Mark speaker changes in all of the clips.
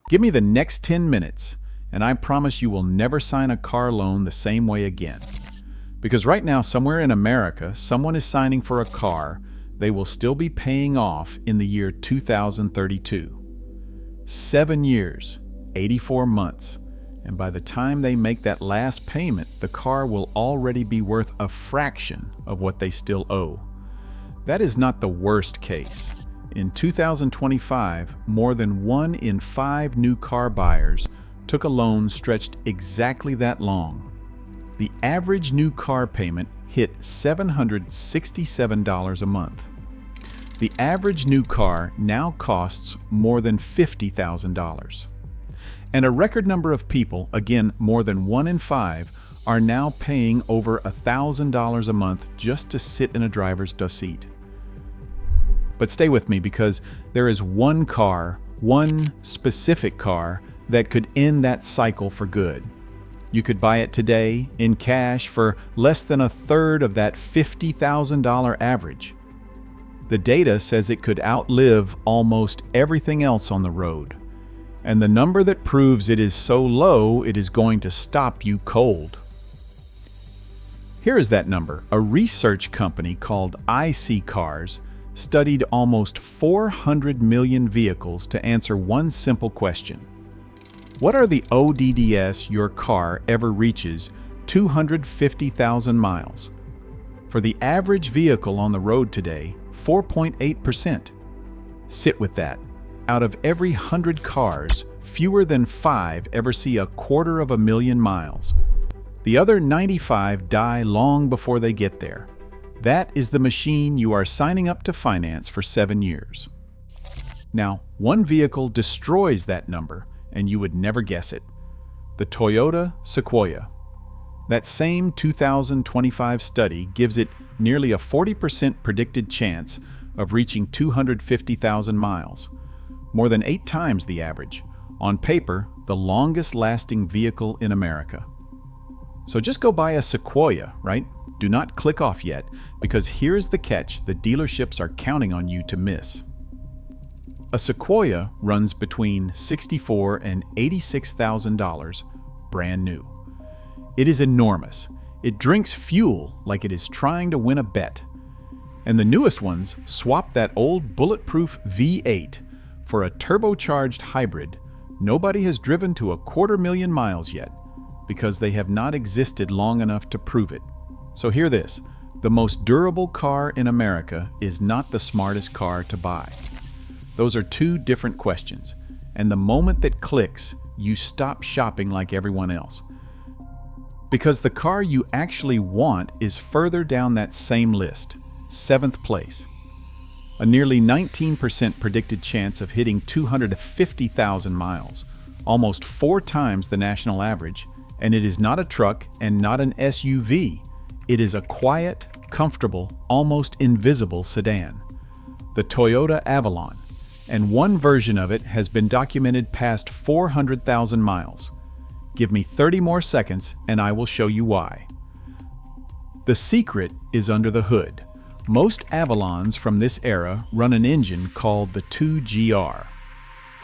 Speaker 1: Give me the next 10 minutes, and I promise you will never sign a car loan the same way again. Because right now, somewhere in America, someone is signing for a car they will still be paying off in the year 2032. 7 years, 84 months, and by the time they make that last payment, the car will already be worth a fraction of what they still owe. That is not the worst case. In 2025, more than 1 in 5 new car buyers took a loan stretched exactly that long. The average new car payment hit $767 a month. The average new car now costs more than $50,000. And a record number of people, again more than 1 in 5, are now paying over $1,000 a month just to sit in a driver's seat. But stay with me, because there is one car, one specific car, that could end that cycle for good. You could buy it today in cash for less than a third of that $50,000 average. The data says it could outlive almost everything else on the road. And the number that proves it is so low, it is going to stop you cold. Here is that number. A research company called iSeeCars studied almost 400 million vehicles to answer one simple question. What are the ODDs your car ever reaches 250,000 miles? For the average vehicle on the road today, 4.8%. Sit with that. Out of every 100 cars, fewer than 5 ever see 250,000 miles. The other 95 die long before they get there. That is the machine you are signing up to finance for 7 years. Now, one vehicle destroys that number, and you would never guess it. The Toyota Sequoia. That same 2025 study gives it nearly a 40% predicted chance of reaching 250,000 miles, more than 8 times the average. On paper, the longest-lasting vehicle in America. So just go buy a Sequoia, right? Do not click off yet, because here's the catch the dealerships are counting on you to miss. A Sequoia runs between $64,000 and $86,000 brand new. It is enormous. It drinks fuel like it is trying to win a bet. And the newest ones swap that old bulletproof V8 for a turbocharged hybrid nobody has driven to 250,000 miles yet, because they have not existed long enough to prove it. So hear this, the most durable car in America is not the smartest car to buy. Those are two different questions, and the moment that clicks, you stop shopping like everyone else. Because the car you actually want is further down that same list, 7th place. A nearly 19% predicted chance of hitting 250,000 miles, almost 4 times the national average, and it is not a truck and not an SUV. It is a quiet, comfortable, almost invisible sedan, the Toyota Avalon, and one version of it has been documented past 400,000 miles. Give me 30 more seconds and I will show you why. The secret is under the hood. Most Avalons from this era run an engine called the 2GR.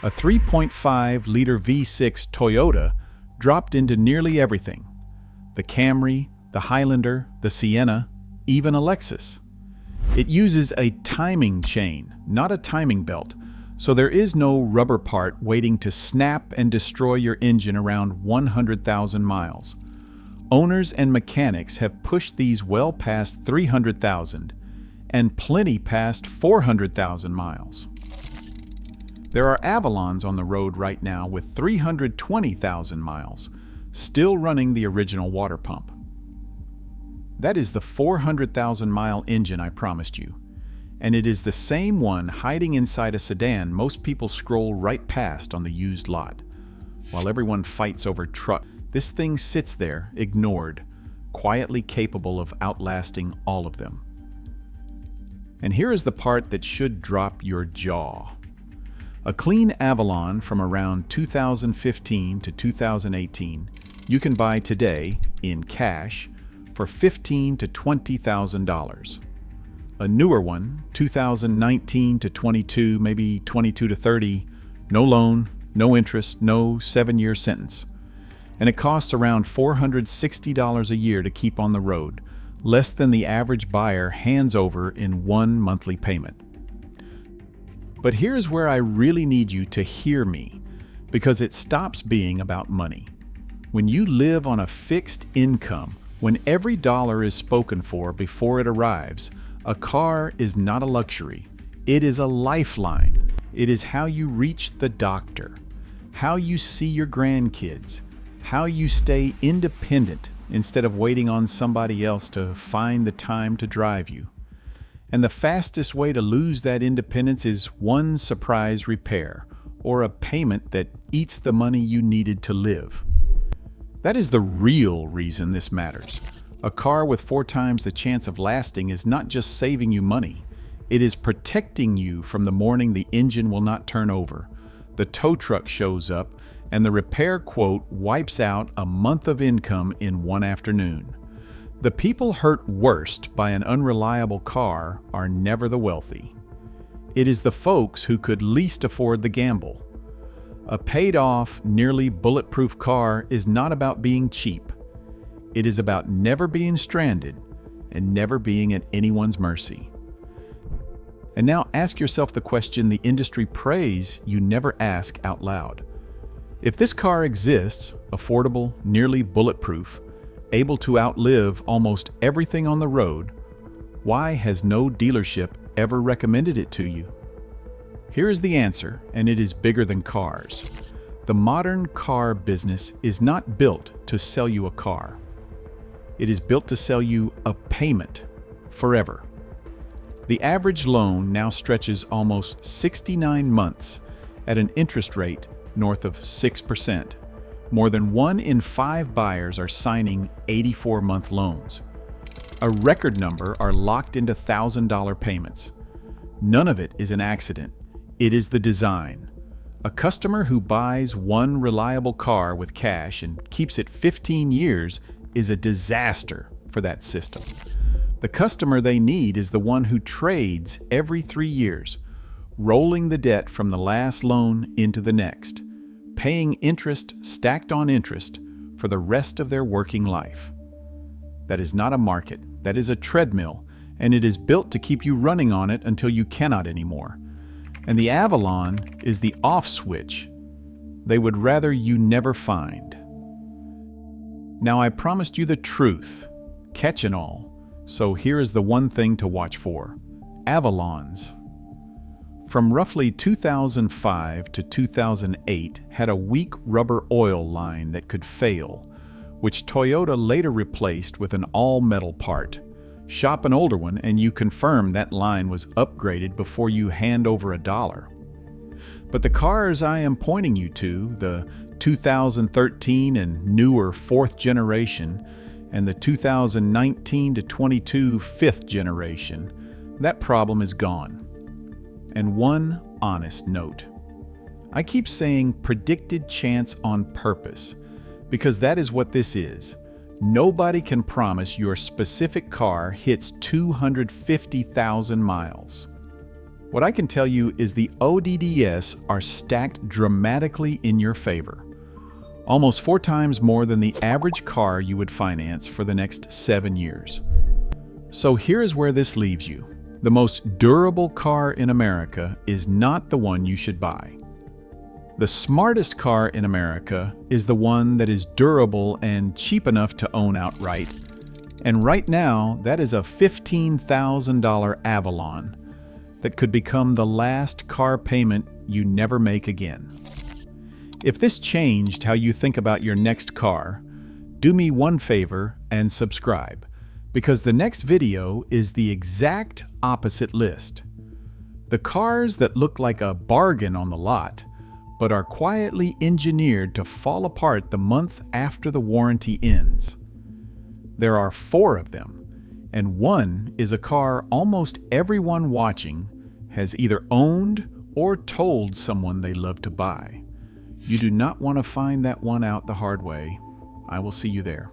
Speaker 1: A 3.5-liter V6 Toyota dropped into nearly everything. The Camry, the Highlander, the Sienna, even a Lexus. It uses a timing chain, not a timing belt, so there is no rubber part waiting to snap and destroy your engine around 100,000 miles. Owners and mechanics have pushed these well past 300,000 and plenty past 400,000 miles. There are Avalons on the road right now with 320,000 miles, still running the original water pump. That is the 400,000-mile engine I promised you. And it is the same one hiding inside a sedan most people scroll right past on the used lot. While everyone fights over truck, this thing sits there, ignored, quietly capable of outlasting all of them. And here is the part that should drop your jaw. A clean Avalon from around 2015 to 2018 you can buy today in cash for $15,000 to $20,000. A newer one, 2019 to 22, maybe 22 to 30, no loan, no interest, no 7-year sentence. And it costs around $460 a year to keep on the road, less than the average buyer hands over in one monthly payment. But here's where I really need you to hear me, because it stops being about money. When you live on a fixed income, when every dollar is spoken for before it arrives, a car is not a luxury. It is a lifeline. It is how you reach the doctor, how you see your grandkids, how you stay independent instead of waiting on somebody else to find the time to drive you. And the fastest way to lose that independence is one surprise repair or a payment that eats the money you needed to live. That is the real reason this matters. A car with 4 times the chance of lasting is not just saving you money. It is protecting you from the morning the engine will not turn over, the tow truck shows up, and the repair quote wipes out a month of income in one afternoon. The people hurt worst by an unreliable car are never the wealthy. It is the folks who could least afford the gamble. A paid-off, nearly bulletproof car is not about being cheap. It is about never being stranded and never being at anyone's mercy. And now ask yourself the question the industry prays you never ask out loud. If this car exists, affordable, nearly bulletproof, able to outlive almost everything on the road, why has no dealership ever recommended it to you? Here is the answer, and it is bigger than cars. The modern car business is not built to sell you a car. It is built to sell you a payment forever. The average loan now stretches almost 69 months at an interest rate north of 6%. More than 1 in 5 buyers are signing 84-month loans. A record number are locked into $1,000 payments. None of it is an accident. It is the design. A customer who buys one reliable car with cash and keeps it 15 years is a disaster for that system. The customer they need is the one who trades every 3 years, rolling the debt from the last loan into the next, paying interest stacked on interest for the rest of their working life. That is not a market, that is a treadmill, and it is built to keep you running on it until you cannot anymore. And the Avalon is the off switch they would rather you never find. Now I promised you the truth, catch and all, so here is the one thing to watch for: Avalons. From roughly 2005 to 2008 had a weak rubber oil line that could fail, which Toyota later replaced with an all-metal part. Shop an older one and you confirm that line was upgraded before you hand over $1. But the cars I am pointing you to, the 2013 and newer 4th generation and the 2019 to 22 5th generation, that problem is gone. And one honest note. I keep saying predicted chance on purpose, because that is what this is. Nobody can promise your specific car hits 250,000 miles. What I can tell you is the ODDS are stacked dramatically in your favor. Almost 4 times more than the average car you would finance for the next 7 years. So here is where this leaves you. The most durable car in America is not the one you should buy. The smartest car in America is the one that is durable and cheap enough to own outright. And right now, that is a $15,000 Avalon that could become the last car payment you never make again. If this changed how you think about your next car, do me one favor and subscribe, because the next video is the exact opposite list. The cars that look like a bargain on the lot, but are quietly engineered to fall apart the month after the warranty ends. There are 4 of them, and one is a car almost everyone watching has either owned or told someone they love to buy. You do not want to find that one out the hard way. I will see you there.